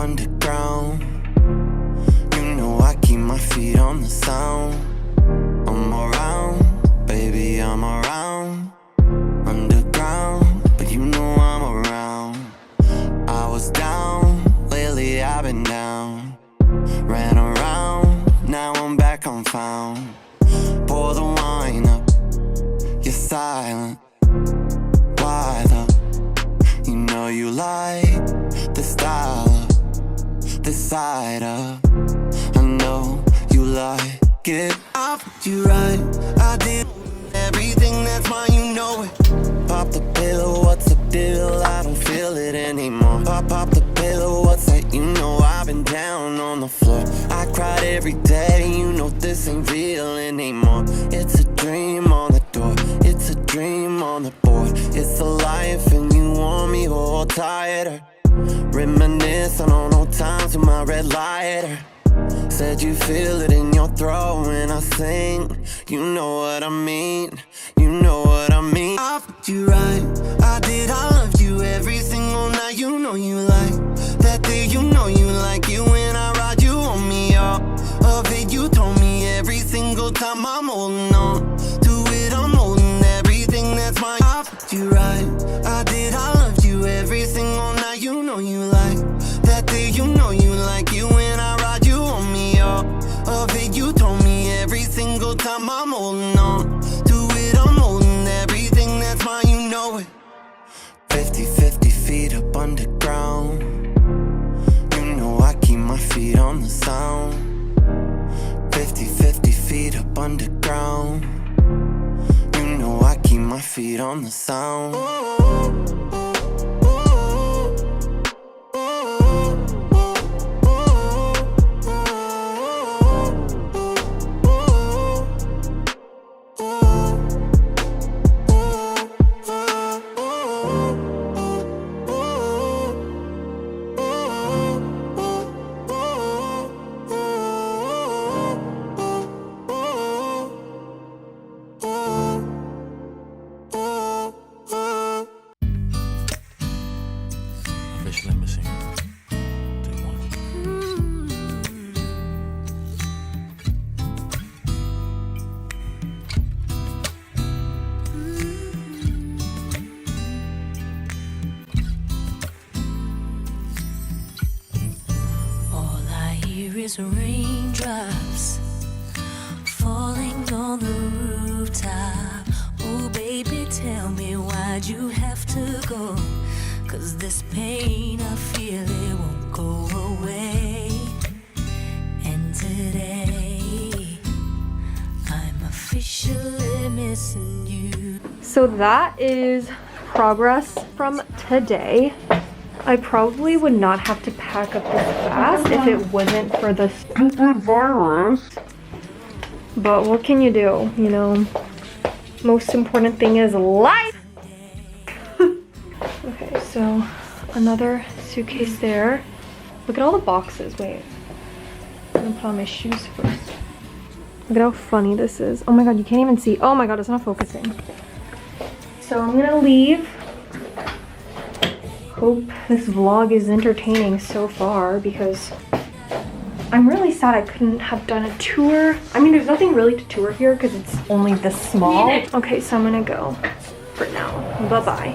underground. You know I keep my feet on the sound. I'm around, baby, I'm around. Underground, but you know I'm around. I was down, lately I've been down. Ran around, now I'm back, I'm found. Pour the wine up, you're silent. Why though? You know you like the style of this side up. I know you like it. I put you right, I did everything that's mine, you know it. Pop the pillow, what's the deal? I don't feel it anymore. Pop the pillow, what's that? You know I've been down on the floor. I cried every day, you know this ain't real anymore. It's a dream on the door, it's a dream on the board. It's a life and you want me all tighter. Reminiscing on old times with my red lighter. Said you feel it in your throat when I sing. You know what I mean, you know what I mean. I put you right, I did, I loved you every single night. You know you like that thing, you know you like you when I ride you on me all of it. You told me every single time I'm holding on to it, I'm holding everything that's mine. I put you right, I did, I loved you every single night. You know you like that thing, you know you like you when I ride you on me all of it. You told me every single time I'm holding on to it, I'm holding everything that's mine, you know it. 50 feet up underground. You know I keep my feet on the sound. 50 feet up underground. You know I keep my feet on the sound. Officially missing. Take one. All I hear is raindrops falling on the rooftop. Oh baby, tell me why'd you have to go? 'Cause this pain I feel, it won't go away. And today I'm officially missing you. So that is progress from today. I probably would not have to pack up this fast if it wasn't for the stupid virus. But what can you do, you know? Most important thing is life! Okay, so another suitcase there. Look at all the boxes. Wait, I'm gonna put on my shoes first. Look at how funny this is. Oh my god, you can't even see. Oh my god, it's not focusing. So I'm gonna leave. Hope this vlog is entertaining so far because I'm really sad I couldn't have done a tour. I mean, there's nothing really to tour here because it's only this small. Okay, so I'm gonna go for now. Bye-bye.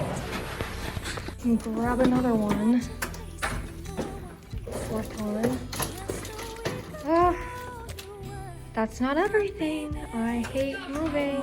Grab another one. Fourth one. That's not everything. I hate moving.